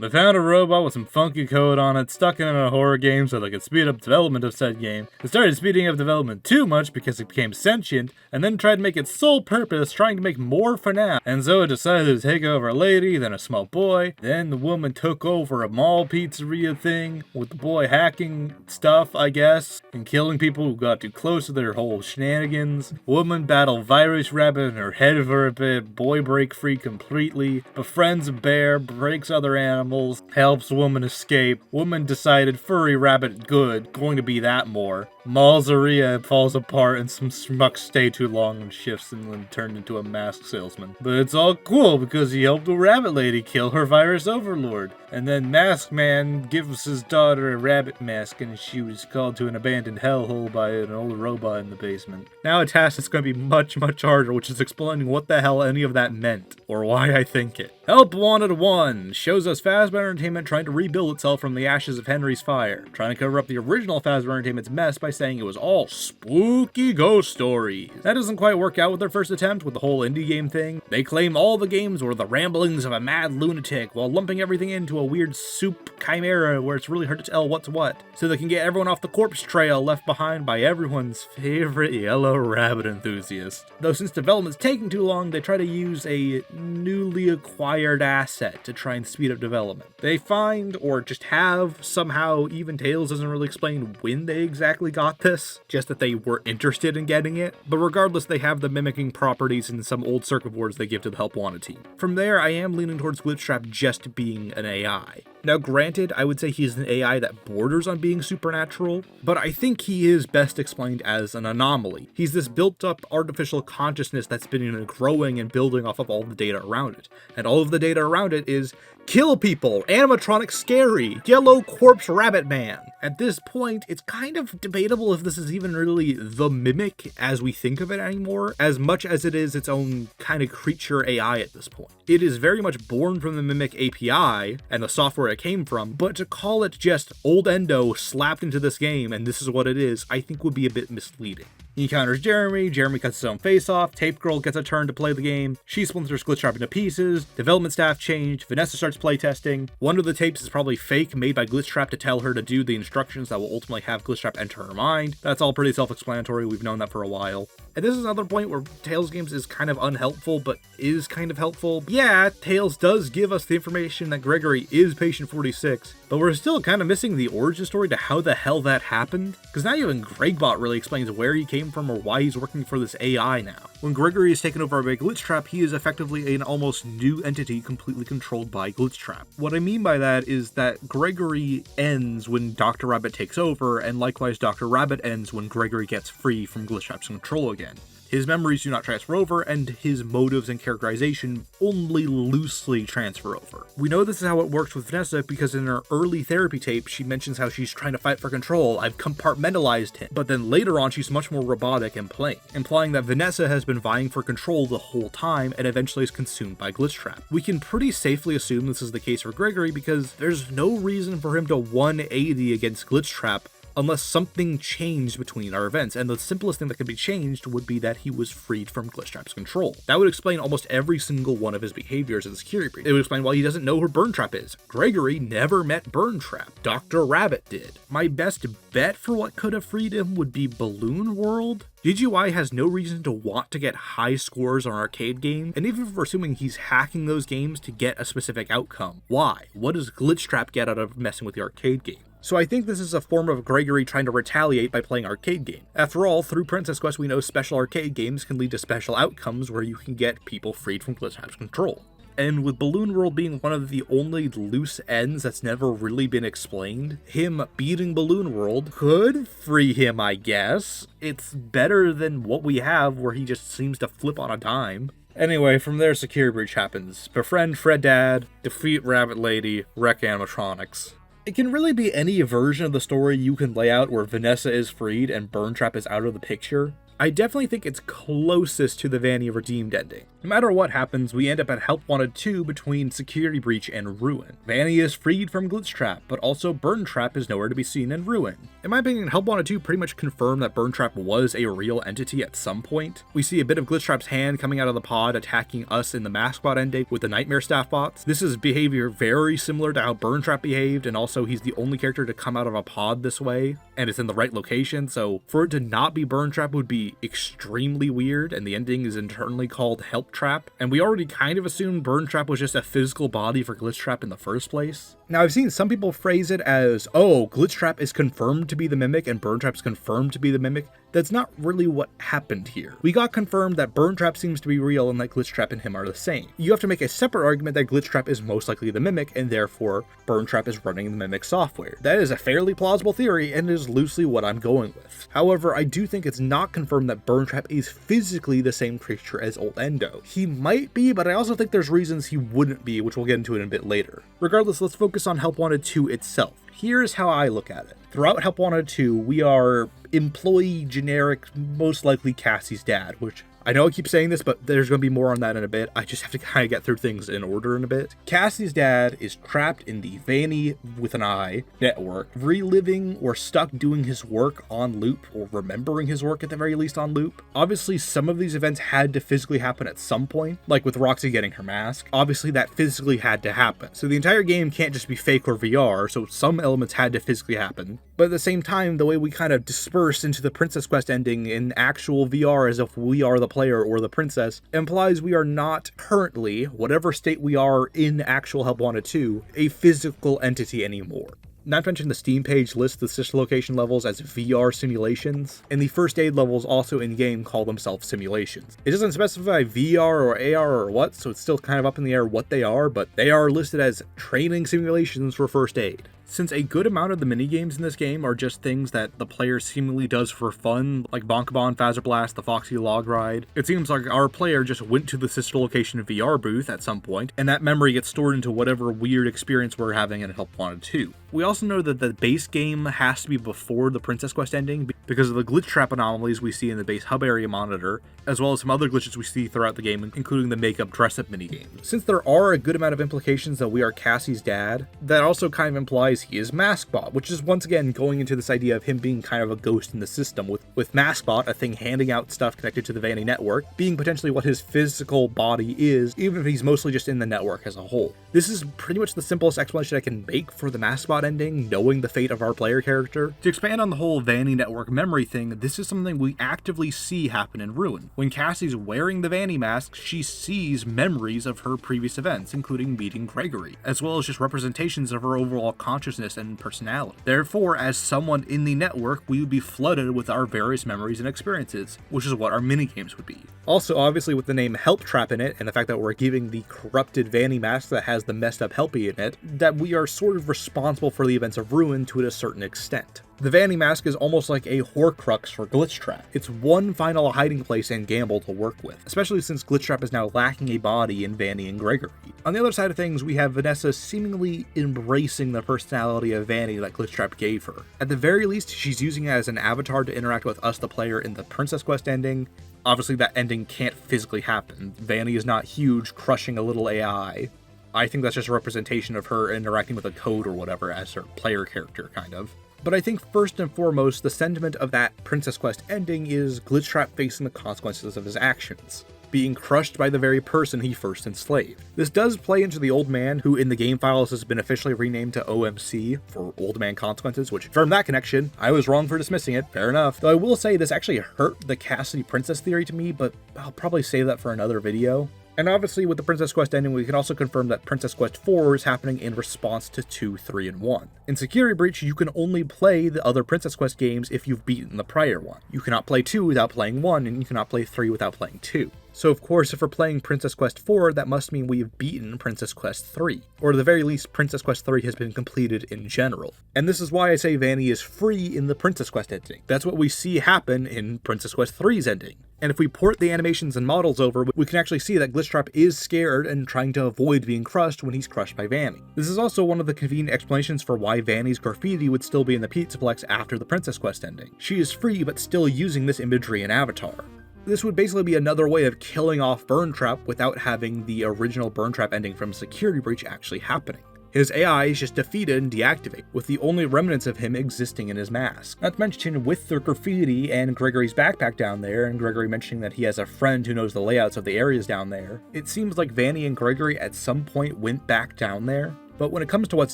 They found a robot with some funky code on it, stuck it in a horror game so they could speed up development of said game. They started speeding up development too much because it became sentient, and then tried to make its sole purpose trying to make more FNaF. And so it decided to take over a lady, then a small boy, then the woman took over a mall pizzeria thing, with the boy hacking stuff, I guess, and killing people who got too close to their whole shenanigans. Woman battled virus rabbit in her head for a bit, boy break free completely, befriends a bear, breaks other animals, helps woman escape. Woman decided furry rabbit good, going to be that more. Malzeria falls apart and some schmucks stay too long and shifts and then turned into a mask salesman. But it's all cool because he helped a rabbit lady kill her virus overlord. And then Mask Man gives his daughter a rabbit mask and she was called to an abandoned hellhole by an old robot in the basement. Now a task that's going to be much harder, which is explaining what the hell any of that meant, or why I think it. Help Wanted 1 shows us Fazbear Entertainment trying to rebuild itself from the ashes of Henry's fire, trying to cover up the original Fazbear Entertainment's mess by saying it was all spooky ghost stories. That doesn't quite work out with their first attempt with the whole indie game thing. They claim all the games were the ramblings of a mad lunatic while lumping everything into a weird soup chimera where it's really hard to tell what's what, so they can get everyone off the corpse trail left behind by everyone's favorite yellow rabbit enthusiast. Though since development's taking too long, they try to use a newly acquired asset to try and speed up development. They find, or just have, somehow, even Tails doesn't really explain when they exactly got this, just that they were interested in getting it, but regardless they have the mimicking properties in some old circuit boards they give to the Help Wanted team. From there, I am leaning towards Glitchtrap just being an AI. Now granted, I would say he's an AI that borders on being supernatural, but I think he is best explained as an anomaly. He's this built-up artificial consciousness that's been growing and building off of all the data around it. And all of the data around it is kill people, animatronic scary, yellow corpse rabbit man. At this point, it's kind of debatable if this is even really the Mimic as we think of it anymore, as much as it is its own kind of creature AI at this point. It is very much born from the Mimic API and the software it came from, but to call it just old Endo slapped into this game and this is what it is, I think would be a bit misleading. He encounters Jeremy cuts his own face off, Tape Girl gets a turn to play the game, she splinters Glitchtrap into pieces, development staff changed, Vanessa starts playtesting, one of the tapes is probably fake, made by Glitchtrap to tell her to do the instructions that will ultimately have Glitchtrap enter her mind. That's all pretty self-explanatory, we've known that for a while. And this is another point where Tails Games is kind of unhelpful, but is kind of helpful. Yeah, Tails does give us the information that Gregory is patient 46, but we're still kind of missing the origin story to how the hell that happened. Because not even Gregbot really explains where he came from or why he's working for this AI now. When Gregory is taken over by Glitchtrap, he is effectively an almost new entity completely controlled by Glitchtrap. What I mean by that is that Gregory ends when Dr. Rabbit takes over, and likewise Dr. Rabbit ends when Gregory gets free from Glitchtrap's control again. His memories do not transfer over, and his motives and characterization only loosely transfer over. We know this is how it works with Vanessa because in her early therapy tape, she mentions how she's trying to fight for control, I've compartmentalized him. But then later on, she's much more robotic and plain, implying that Vanessa has been vying for control the whole time and eventually is consumed by Glitchtrap. We can pretty safely assume this is the case for Gregory because there's no reason for him to 180 against Glitchtrap unless something changed between our events, and the simplest thing that could be changed would be that he was freed from Glitchtrap's control. That would explain almost every single one of his behaviors in the security breach. It would explain why he doesn't know who Burntrap is. Gregory never met Burntrap. Dr. Rabbit did. My best bet for what could have freed him would be Balloon World. DGY has no reason to want to get high scores on arcade games, and even if we're assuming he's hacking those games to get a specific outcome, why? What does Glitchtrap get out of messing with the arcade game? So I think this is a form of Gregory trying to retaliate by playing arcade game. After all, through Princess Quest we know special arcade games can lead to special outcomes where you can get people freed from Glitchtrap's control. And with Balloon World being one of the only loose ends that's never really been explained, him beating Balloon World could free him, I guess. It's better than what we have where he just seems to flip on a dime. Anyway, from there security breach happens. Befriend Fred Dad, defeat Rabbit Lady, wreck animatronics. It can really be any version of the story you can lay out where Vanessa is freed and Burntrap is out of the picture. I definitely think it's closest to the Vanny redeemed ending. No matter what happens, we end up at Help Wanted 2 between Security Breach and Ruin. Vanny is freed from Glitch Trap, but also Burn Trap is nowhere to be seen in Ruin. In my opinion, Help Wanted 2 pretty much confirmed that Burn Trap was a real entity at some point. We see a bit of Glitch Trap's hand coming out of the pod attacking us in the Maskbot ending with the Nightmare Staff bots. This is behavior very similar to how Burn Trap behaved, and also he's the only character to come out of a pod this way, and it's in the right location, so for it to not be Burn Trap would be extremely weird, and the ending is internally called Help Trap, and we already kind of assumed Burn Trap was just a physical body for Glitch Trap in the first place. Now, I've seen some people phrase it as, oh, Glitch Trap is confirmed to be the Mimic and Burn Trap is confirmed to be the Mimic. That's not really what happened here. We got confirmed that Burn Trap seems to be real and that Glitch Trap and him are the same. You have to make a separate argument that Glitch Trap is most likely the Mimic, and therefore Burn Trap is running the Mimic software. That is a fairly plausible theory, and is loosely what I'm going with. However, I do think it's not confirmed that Burn Trap is physically the same creature as Old Endo. He might be, but I also think there's reasons he wouldn't be, which we'll get into in a bit later. Regardless, let's focus on Help Wanted 2 itself. Here's how I look at it. Throughout Help Wanted 2, we are employee generic, most likely Cassie's dad, which I know I keep saying this, but there's going to be more on that in a bit. I just have to kind of get through things in order in a bit. Cassie's dad is trapped in the Vanny with an I network, reliving or stuck doing his work on loop, or remembering his work at the very least on loop. Obviously, some of these events had to physically happen at some point, like with Roxy getting her mask. Obviously, that physically had to happen. So the entire game can't just be fake or VR, so some elements had to physically happen. But at the same time, the way we kind of disperse into the Princess Quest ending in actual VR as if we are the player or the princess implies we are not currently, whatever state we are in actual Help Wanted 2, a physical entity anymore. Not to mention the Steam page lists the sister location levels as VR simulations, and the first aid levels also in-game call themselves simulations. It doesn't specify VR or AR or what, so it's still kind of up in the air what they are, but they are listed as training simulations for first aid. Since a good amount of the minigames in this game are just things that the player seemingly does for fun, like Bonkabon, Phaser Blast, the Foxy Log Ride, it seems like our player just went to the sister location VR booth at some point, and that memory gets stored into whatever weird experience we're having in Help Wanted 2. We also know that the base game has to be before the Princess Quest ending because of the glitch trap anomalies we see in the base hub area monitor, as well as some other glitches we see throughout the game, including the makeup dress-up minigame. Since there are a good amount of implications that we are Cassie's dad, that also kind of implies he is Maskbot, which is once again going into this idea of him being kind of a ghost in the system, with Maskbot, a thing handing out stuff connected to the Vanny network, being potentially what his physical body is, even if he's mostly just in the network as a whole. This is pretty much the simplest explanation I can make for the Maskbot ending, knowing the fate of our player character. To expand on the whole Vanny network memory thing, this is something we actively see happen in Ruin. When Cassie's wearing the Vanny mask, she sees memories of her previous events, including meeting Gregory, as well as just representations of her overall consciousness and personality. Therefore, as someone in the network, we would be flooded with our various memories and experiences, which is what our minigames would be. Also, obviously with the name Help Trap in it, and the fact that we're giving the corrupted Vanny mask that has the messed up Helpy in it, that we are sort of responsible for the events of Ruin to a certain extent. The Vanny mask is almost like a Horcrux for Glitch Trap. It's one final hiding place and gamble to work with, especially since Glitch Trap is now lacking a body in Vanny and Gregory. On the other side of things, we have Vanessa seemingly embracing the personality of Vanny that Glitch Trap gave her. At the very least, she's using it as an avatar to interact with us, the player, in the Princess Quest ending. Obviously, that ending can't physically happen. Vanny is not huge, crushing a little AI. I think that's just a representation of her interacting with a code or whatever as her player character, kind of. But I think first and foremost, the sentiment of that Princess Quest ending is Glitch Trap facing the consequences of his actions, being crushed by the very person he first enslaved. This does play into the Old Man, who in the game files has been officially renamed to OMC for Old Man Consequences, which, from that connection, I was wrong for dismissing it, fair enough. Though I will say this actually hurt the Cassie Princess theory to me, but I'll probably save that for another video. And obviously with the Princess Quest ending, we can also confirm that Princess Quest 4 is happening in response to 2, 3, and 1. In Security Breach, you can only play the other Princess Quest games if you've beaten the prior one. You cannot play 2 without playing 1, and you cannot play 3 without playing 2. So of course, if we're playing Princess Quest 4, that must mean we've beaten Princess Quest 3. Or at the very least, Princess Quest 3 has been completed in general. And this is why I say Vanny is free in the Princess Quest ending. That's what we see happen in Princess Quest 3's ending. And if we port the animations and models over, we can actually see that Glitch Trap is scared and trying to avoid being crushed when he's crushed by Vanny. This is also one of the convenient explanations for why Vanny's graffiti would still be in the Pizzaplex after the Princess Quest ending. She is free but still using this imagery and avatar. This would basically be another way of killing off Burntrap without having the original Burntrap ending from Security Breach actually happening. His AI is just defeated and deactivated, with the only remnants of him existing in his mask. Not to mention, with the graffiti and Gregory's backpack down there, and Gregory mentioning that he has a friend who knows the layouts of the areas down there, it seems like Vanny and Gregory at some point went back down there. But when it comes to what's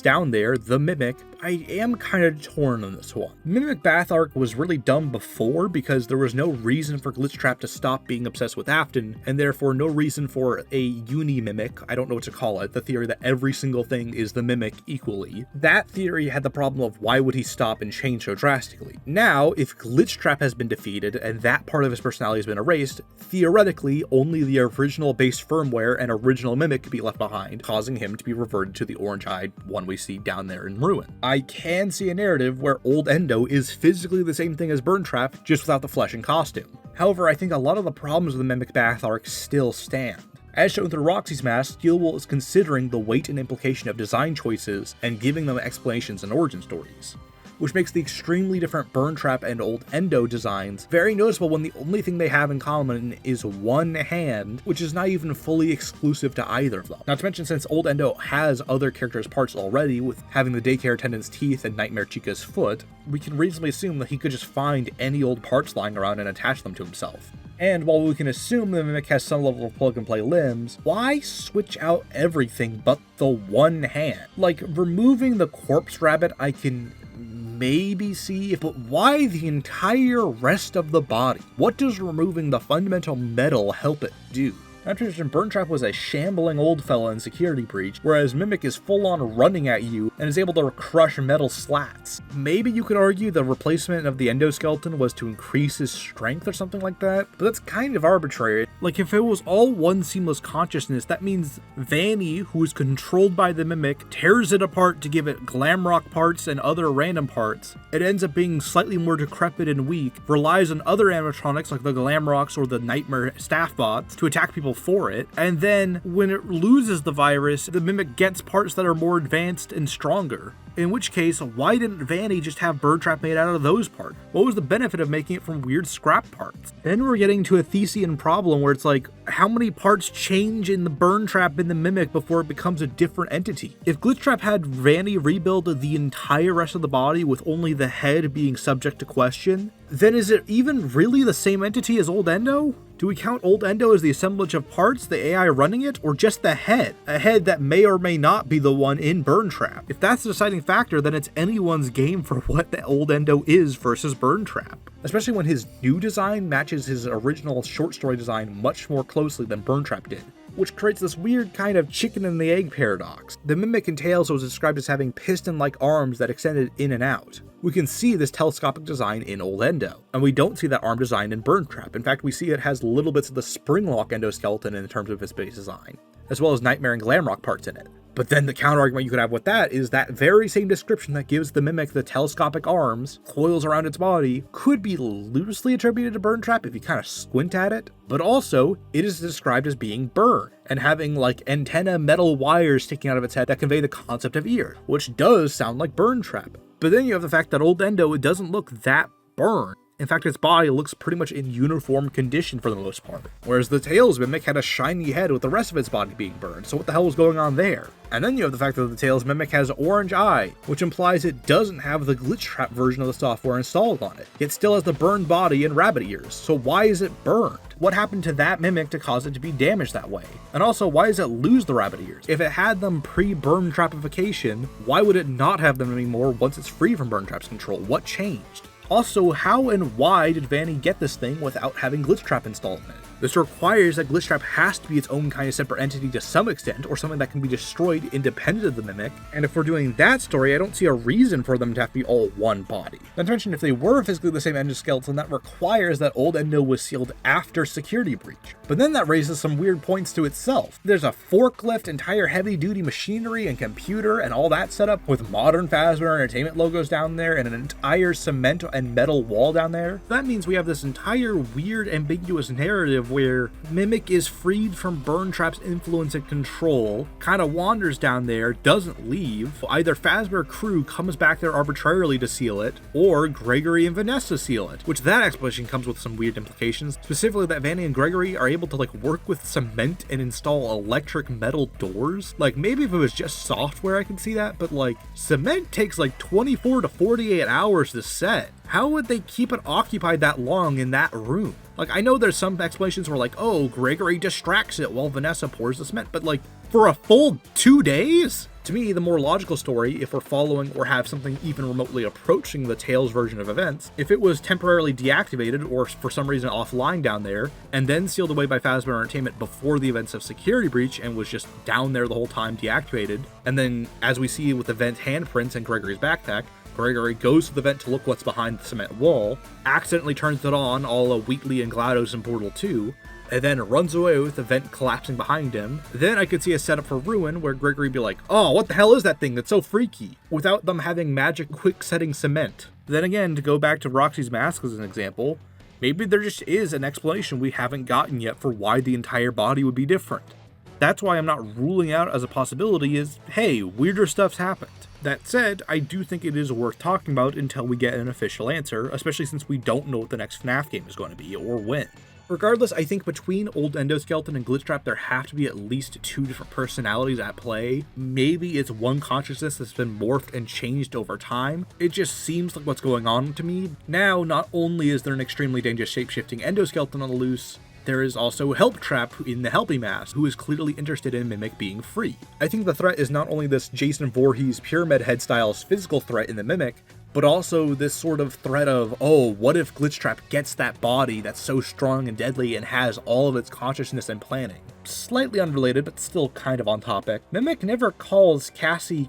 down there, the Mimic, I am kind of torn on this one. Mimic Bath Arc was really dumb before because there was no reason for Glitchtrap to stop being obsessed with Afton, and therefore no reason for a uni-mimic, I don't know what to call it, the theory that every single thing is the Mimic equally. That theory had the problem of why would he stop and change so drastically. Now, if Glitchtrap has been defeated and that part of his personality has been erased, theoretically only the original base firmware and original Mimic could be left behind, causing him to be reverted to the orange-eyed one we see down there in Ruin. I can see a narrative where Old Endo is physically the same thing as Burntrap, just without the flesh and costume. However, I think a lot of the problems with the Mimic Bath Arc still stand. As shown through Roxy's mask, Steelwool is considering the weight and implication of design choices and giving them explanations and origin stories, which makes the extremely different Burntrap and Old Endo designs very noticeable when the only thing they have in common is one hand, which is not even fully exclusive to either of them. Not to mention, since Old Endo has other characters' parts already, with having the daycare attendant's teeth and Nightmare Chica's foot, we can reasonably assume that he could just find any old parts lying around and attach them to himself. And while we can assume the Mimic has some level of plug-and-play limbs, why switch out everything but the one hand? Like, removing the corpse rabbit I can maybe see, but why the entire rest of the body? What does removing the fundamental metal help it do? Not to mention, Burntrap was a shambling old fella in Security Breach, whereas Mimic is full-on running at you and is able to crush metal slats. Maybe you could argue the replacement of the endoskeleton was to increase his strength or something like that, but that's kind of arbitrary. Like, if it was all one seamless consciousness, that means Vanny, who is controlled by the Mimic, tears it apart to give it glamrock parts and other random parts. It ends up being slightly more decrepit and weak, relies on other animatronics like the Glamrocks or the Nightmare staff bots to attack people for it, and then when it loses the virus, the Mimic gets parts that are more advanced and stronger. In which case, why didn't Vanny just have Burntrap made out of those parts? What was the benefit of making it from weird scrap parts? Then we're getting to a Thesean problem where it's like, how many parts change in the Burntrap and the Mimic before it becomes a different entity? If Glitchtrap had Vanny rebuild the entire rest of the body with only the head being subject to question, then is it even really the same entity as Old Endo? Do we count Old Endo as the assemblage of parts, the AI running it, or just the head? A head that may or may not be the one in Burntrap. If that's the deciding factor, then it's anyone's game for what the Old Endo is versus Burntrap. Especially when his new design matches his original short story design much more closely than Burntrap did, which creates this weird kind of chicken and the egg paradox. The Mimic in Tales was described as having piston-like arms that extended in and out. We can see this telescopic design in Old Endo, and we don't see that arm design in Burntrap. In fact, we see it has little bits of the Springlock endoskeleton in terms of its base design, as well as Nightmare and Glamrock parts in it. But then the counter-argument you could have with that is that very same description that gives the Mimic the telescopic arms, coils around its body, could be loosely attributed to Burntrap if you kind of squint at it, but also it is described as being Burn, and having like antenna metal wires sticking out of its head that convey the concept of ear, which does sound like Burntrap. But then you have the fact that Old Endo, it doesn't look that Burn. In fact, its body looks pretty much in uniform condition for the most part, whereas the Tails Mimic had a shiny head with the rest of its body being burned, so what the hell was going on there? And then you have the fact that the Tails Mimic has orange eye, which implies it doesn't have the Glitchtrap version of the software installed on it. It still has the burned body and rabbit ears, so why is it burned? What happened to that Mimic to cause it to be damaged that way? And also, why does it lose the rabbit ears? If it had them pre-burn trapification, why would it not have them anymore once it's free from Burntrap's control? What changed? Also, how and why did Vanny get this thing without having Glitchtrap installed in it? This requires that Glitchtrap has to be its own kind of separate entity to some extent, or something that can be destroyed independent of the Mimic, and if we're doing that story, I don't see a reason for them to have to be all one body. Not to mention, if they were physically the same endoskeleton, that requires that Old Endo was sealed after Security Breach. But then that raises some weird points to itself. There's a forklift, entire heavy-duty machinery and computer and all that setup, with modern Fazbear Entertainment logos down there, and an entire cement and metal wall down there. That means we have this entire weird, ambiguous narrative of where Mimic is freed from Burn Trap's influence and control, kind of wanders down there, doesn't leave. Either Fazbear crew comes back there arbitrarily to seal it, or Gregory and Vanessa seal it, which that explanation comes with some weird implications, specifically that Vanny and Gregory are able to like work with cement and install electric metal doors. Like maybe if it was just software I could see that, but like cement takes like 24 to 48 hours to set. How would they keep it occupied that long in that room? Like, I know there's some explanations where like, oh, Gregory distracts it while Vanessa pours the cement, but like, for a full 2 days? To me, the more logical story, if we're following or have something even remotely approaching the Tales version of events, if it was temporarily deactivated or for some reason offline down there, and then sealed away by Fazbear Entertainment before the events of Security Breach and was just down there the whole time deactivated, and then, as we see with the vent handprints in Gregory's backpack, Gregory goes to the vent to look what's behind the cement wall, accidentally turns it on, a la Wheatley and GLaDOS in Portal 2, and then runs away with the vent collapsing behind him. Then I could see a setup for Ruin where Gregory would be like, oh, what the hell is that thing that's so freaky? Without them having magic quick setting cement. Then again, to go back to Roxy's mask as an example, maybe there just is an explanation we haven't gotten yet for why the entire body would be different. That's why I'm not ruling out as a possibility is, hey, weirder stuff's happened. That said, I do think it is worth talking about until we get an official answer, especially since we don't know what the next FNaF game is going to be, or when. Regardless, I think between Old Endoskeleton and Glitchtrap, there have to be at least 2 different personalities at play. Maybe it's one consciousness that's been morphed and changed over time. It just seems like what's going on to me. Now, not only is there an extremely dangerous shape-shifting Endoskeleton on the loose, there is also Helptrap in the Helpy Mask, who is clearly interested in Mimic being free. I think the threat is not only this Jason Voorhees Pyramid Head style's physical threat in the Mimic, but also this sort of threat of, oh, what if Glitchtrap gets that body that's so strong and deadly and has all of its consciousness and planning? Slightly unrelated, but still kind of on topic, Mimic never calls Cassie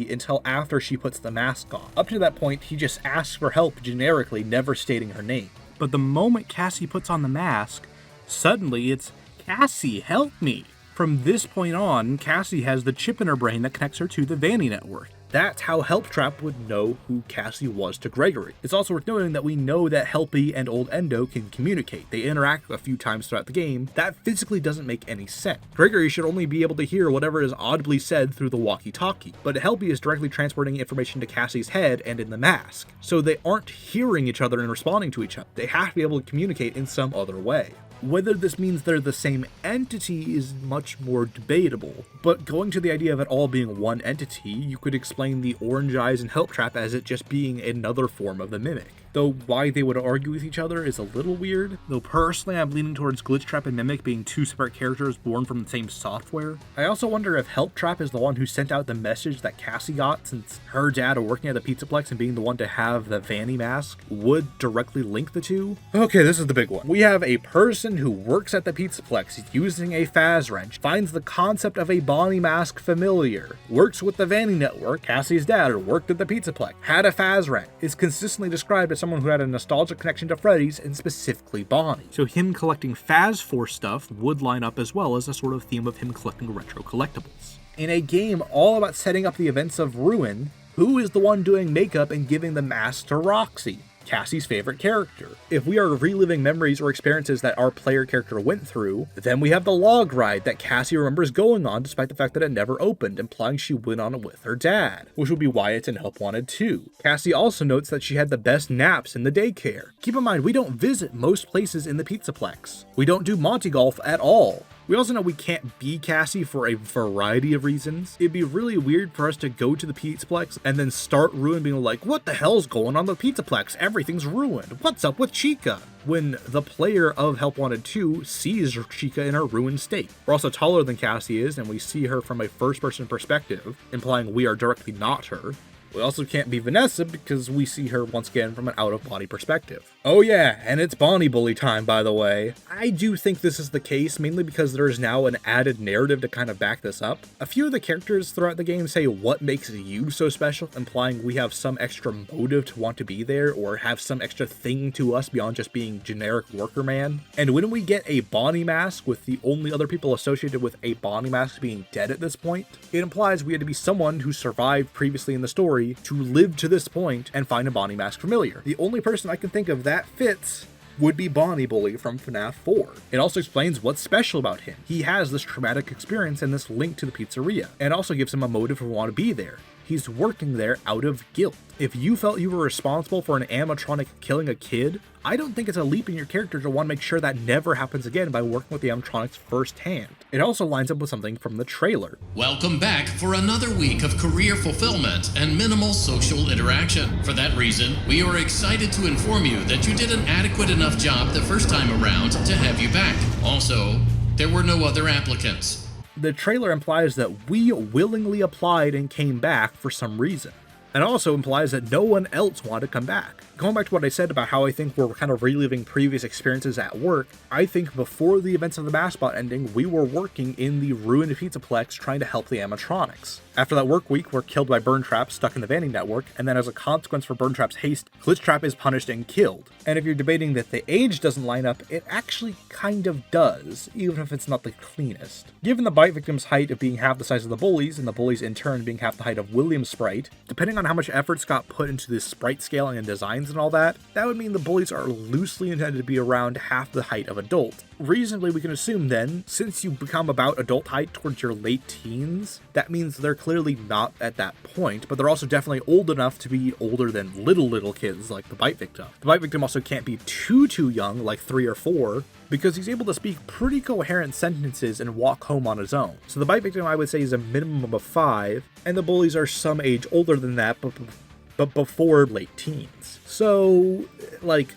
until after she puts the mask on. Up to that point, he just asks for help generically, never stating her name. But the moment Cassie puts on the mask, suddenly it's, Cassie, help me! From this point on, Cassie has the chip in her brain that connects her to the Vanny network. That's how Helptrap would know who Cassie was to Gregory. It's also worth noting that we know that Helpy and Old Endo can communicate. They interact a few times throughout the game. That physically doesn't make any sense. Gregory should only be able to hear whatever is audibly said through the walkie-talkie, but Helpy is directly transporting information to Cassie's head and in the mask. So they aren't hearing each other and responding to each other. They have to be able to communicate in some other way. Whether this means they're the same entity is much more debatable, but going to the idea of it all being one entity, you could explain the orange eyes and Helptrap as it just being another form of the Mimic. Though why they would argue with each other is a little weird, though personally I'm leaning towards Glitchtrap and Mimic being 2 separate characters born from the same software. I also wonder if Helptrap is the one who sent out the message that Cassie got, since her dad working at the Pizzaplex and being the one to have the Vanny mask would directly link the two. Okay, this is the big one. We have a person who works at the Pizzaplex using a Faz wrench, finds the concept of a Bonnie mask familiar, works with the Vanny network, Cassie's dad worked at the Pizzaplex, had a Faz wrench, is consistently described as someone who had a nostalgic connection to Freddy's and specifically Bonnie. So him collecting Faz Force stuff would line up as well as a sort of theme of him collecting retro collectibles. In a game all about setting up the events of Ruin, who is the one doing makeup and giving the mask to Roxy? Cassie's favorite character. If we are reliving memories or experiences that our player character went through, then we have the log ride that Cassie remembers going on despite the fact that it never opened, implying she went on it with her dad, which would be why it's in Help Wanted 2. Cassie also notes that she had the best naps in the daycare. Keep in mind, we don't visit most places in the Pizzaplex. We don't do Monty Golf at all. We also know we can't be Cassie for a variety of reasons. It'd be really weird for us to go to the Pizzaplex and then start Ruin being like, what the hell's going on the Pizzaplex? Everything's ruined. What's up with Chica? When the player of Help Wanted 2 sees Chica in her ruined state. We're also taller than Cassie is, and we see her from a first-person perspective, implying we are directly not her. We also can't be Vanessa because we see her once again from an out-of-body perspective. Oh yeah, and it's Bonnie bully time, by the way. I do think this is the case, mainly because there is now an added narrative to kind of back this up. A few of the characters throughout the game say what makes you so special, implying we have some extra motive to want to be there, or have some extra thing to us beyond just being generic worker man. And when we get a Bonnie mask with the only other people associated with a Bonnie mask being dead at this point, it implies we had to be someone who survived previously in the story to live to this point and find a Bonnie mask familiar. The only person I can think of that fits would be Bonnie Bully from FNaF 4. It also explains what's special about him. He has this traumatic experience and this link to the pizzeria, and also gives him a motive to want to be there. He's working there out of guilt. If you felt you were responsible for an animatronic killing a kid, I don't think it's a leap in your character to want to make sure that never happens again by working with the animatronics firsthand. It also lines up with something from the trailer. Welcome back for another week of career fulfillment and minimal social interaction. For that reason, we are excited to inform you that you did an adequate enough job the first time around to have you back. Also, there were no other applicants. The trailer implies that we willingly applied and came back for some reason. And also implies that no one else wanted to come back. Going back to what I said about how I think we're kind of reliving previous experiences at work, I think before the events of the Mastbot ending, we were working in the ruined Pizzaplex trying to help the animatronics. After that work week, we're killed by Burntrap stuck in the Vanny network, and then as a consequence for Burntrap's haste, Glitchtrap is punished and killed. And if you're debating that the age doesn't line up, it actually kind of does, even if it's not the cleanest. Given the bite victim's height of being half the size of the bullies, and the bullies in turn being half the height of William's sprite, depending on how much efforts got put into this sprite scaling and designs and all that, that would mean the bullies are loosely intended to be around half the height of adult. Reasonably, we can assume then, since you become about adult height towards your late teens, that means they're clearly not at that point, but they're also definitely old enough to be older than little kids like the bite victim. The bite victim also can't be too young, like 3 or 4, because he's able to speak pretty coherent sentences and walk home on his own. So the bite victim, I would say, is a minimum of 5, and the bullies are some age older than that, but before late teens. So, like,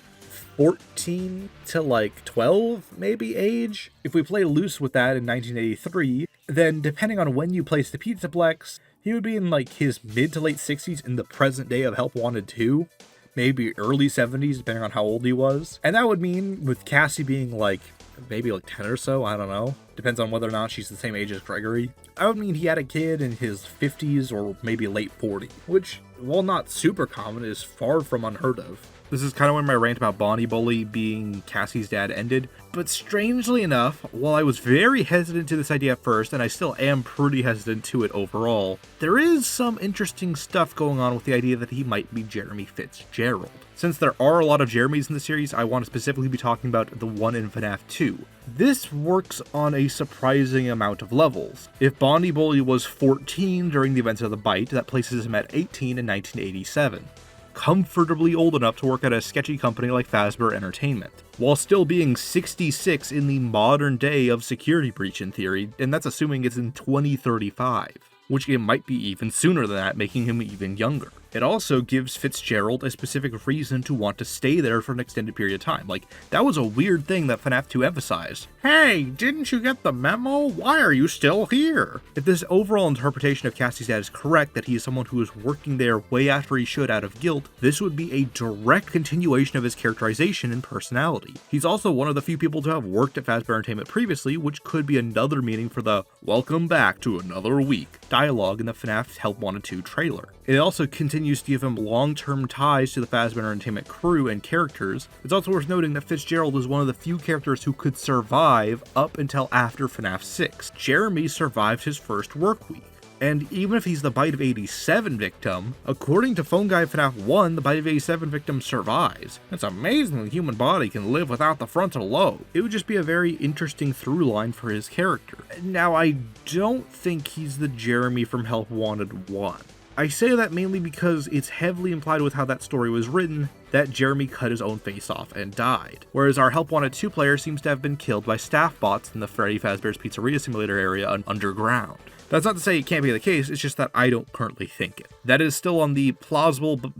14 to like 12 maybe age. If we play loose with that in 1983, then depending on when you place the Pizzaplex, he would be in like his mid to late 60s in the present day of Help Wanted 2, maybe early 70s depending on how old he was. And that would mean with Cassie being like maybe like 10 or so, I don't know, depends on whether or not she's the same age as Gregory. I would mean he had a kid in his 50s or maybe late 40s, which, while not super common, is far from unheard of. This is kind of when my rant about Bonnie Bully being Cassie's dad ended, but strangely enough, while I was very hesitant to this idea at first, and I still am pretty hesitant to it overall, there is some interesting stuff going on with the idea that he might be Jeremy Fitzgerald. Since there are a lot of Jeremys in the series, I want to specifically be talking about the one in FNaF 2. This works on a surprising amount of levels. If Bonnie Bully was 14 during the events of the Bite, that places him at 18 in 1987. Comfortably old enough to work at a sketchy company like Fazbear Entertainment, while still being 66 in the modern day of security breach in theory, and that's assuming it's in 2035, which it might be even sooner than that, making him even younger. It also gives Fitzgerald a specific reason to want to stay there for an extended period of time. Like, that was a weird thing that FNaF 2 emphasized. Hey, didn't you get the memo? Why are you still here? If this overall interpretation of Cassie's dad is correct, that he is someone who is working there way after he should out of guilt, this would be a direct continuation of his characterization and personality. He's also one of the few people to have worked at Fazbear Entertainment previously, which could be another meaning for the "welcome back to another week" dialogue in the FNaF Help Wanted 2 trailer. It also continues to give him long-term ties to the Fazbear Entertainment crew and characters. It's also worth noting that Fitzgerald is one of the few characters who could survive up until after FNaF 6. Jeremy survived his first work week. And even if he's the Bite of 87 victim, according to Phone Guy FNaF 1, the Bite of 87 victim survives. It's amazing the human body can live without the frontal lobe. It would just be a very interesting through line for his character. Now, I don't think he's the Jeremy from Help Wanted 1. I say that mainly because it's heavily implied with how that story was written that Jeremy cut his own face off and died, whereas our Help Wanted 2 player seems to have been killed by staff bots in the Freddy Fazbear's Pizzeria Simulator area underground. That's not to say it can't be the case, it's just that I don't currently think it. That is still on the plausible but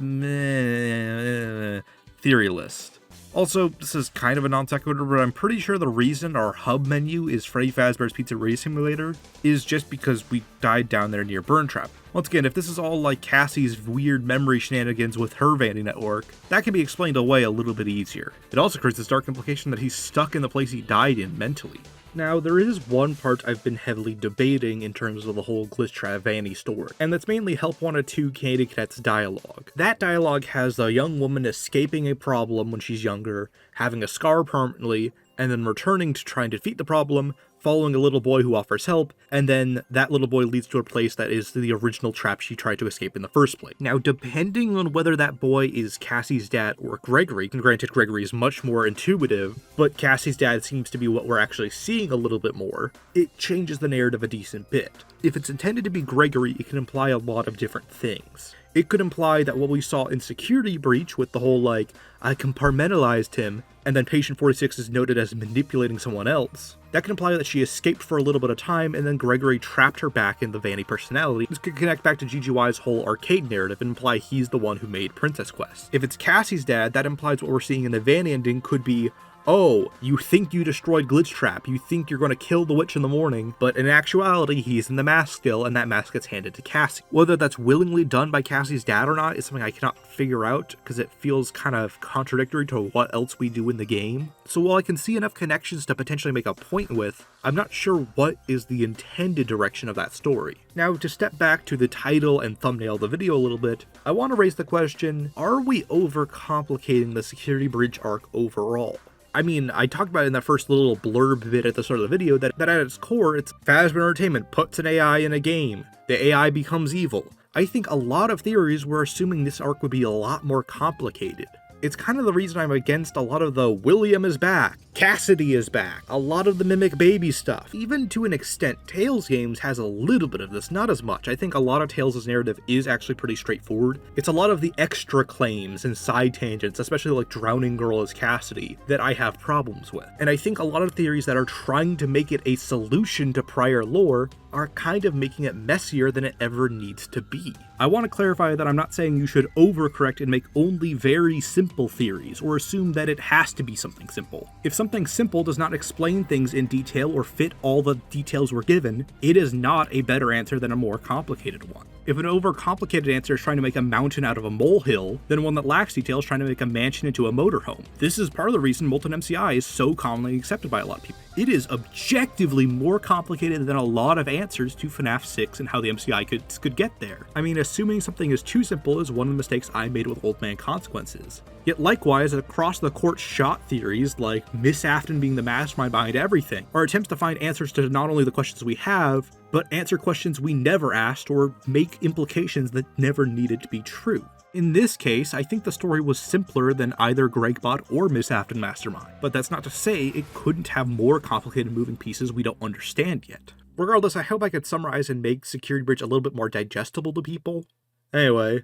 theory list. Also, this is kind of a non sequitur, but I'm pretty sure the reason our hub menu is Freddy Fazbear's Pizzeria Simulator is just because we died down there near Burntrap. Once again, if this is all like Cassie's weird memory shenanigans with her Vanny network, that can be explained away a little bit easier. It also creates this dark implication that he's stuck in the place he died in mentally. Now, there is one part I've been heavily debating in terms of the whole Glitchtrap Vanny story, and that's mainly Help Wanted 2 Candy Cadet's dialogue. That dialogue has the young woman escaping a problem when she's younger, having a scar permanently, and then returning to try and defeat the problem, following a little boy who offers help, and then that little boy leads to a place that is the original trap she tried to escape in the first place. Now, depending on whether that boy is Cassie's dad or Gregory, and granted Gregory is much more intuitive, but Cassie's dad seems to be what we're actually seeing a little bit more, it changes the narrative a decent bit. If it's intended to be Gregory, it can imply a lot of different things. It could imply that what we saw in Security Breach with the whole, like, I compartmentalized him, and then Patient 46 is noted as manipulating someone else. That can imply that she escaped for a little bit of time, and then Gregory trapped her back in the Vanny personality. This could connect back to GGY's whole arcade narrative and imply he's the one who made Princess Quest. If it's Cassie's dad, that implies what we're seeing in the Vanny ending could be, oh, you think you destroyed Glitch Trap, you think you're going to kill the witch in the morning, but in actuality, he's in the mask still, and that mask gets handed to Cassie. Whether that's willingly done by Cassie's dad or not is something I cannot figure out, because it feels kind of contradictory to what else we do in the game. So while I can see enough connections to potentially make a point with, I'm not sure what is the intended direction of that story. Now, to step back to the title and thumbnail of the video a little bit, I want to raise the question, are we overcomplicating the Security Breach arc overall? I mean, I talked about it in that first little blurb bit at the start of the video that at its core, it's Fazbear Entertainment puts an AI in a game. The AI becomes evil. I think a lot of theories were assuming this arc would be a lot more complicated. It's kind of the reason I'm against a lot of the William is back, Cassidy is back, a lot of the Mimic Baby stuff. Even to an extent, Tales games has a little bit of this, not as much. I think a lot of Tales' narrative is actually pretty straightforward. It's a lot of the extra claims and side tangents, especially like Drowning Girl as Cassidy, that I have problems with. And I think a lot of theories that are trying to make it a solution to prior lore are kind of making it messier than it ever needs to be. I want to clarify that I'm not saying you should overcorrect and make only very simple theories, or assume that it has to be something simple. If something simple does not explain things in detail or fit all the details we're given, it is not a better answer than a more complicated one. If an overcomplicated answer is trying to make a mountain out of a molehill, then one that lacks detail is trying to make a mansion into a motorhome. This is part of the reason Molten MCI is so commonly accepted by a lot of people. It is objectively more complicated than a lot of answers to FNaF 6 and how the MCI could get there. I mean, assuming something is too simple is one of the mistakes I made with Old Man Consequences. Yet likewise, across the court shot theories like Miss Afton being the mastermind behind everything, are attempts to find answers to not only the questions we have, but answer questions we never asked or make implications that never needed to be true. In this case, I think the story was simpler than either Gregbot or Miss Afton Mastermind, but that's not to say it couldn't have more complicated moving pieces we don't understand yet. Regardless, I hope I could summarize and make Security Breach a little bit more digestible to people. Anyway,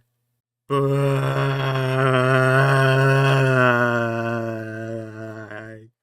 bye.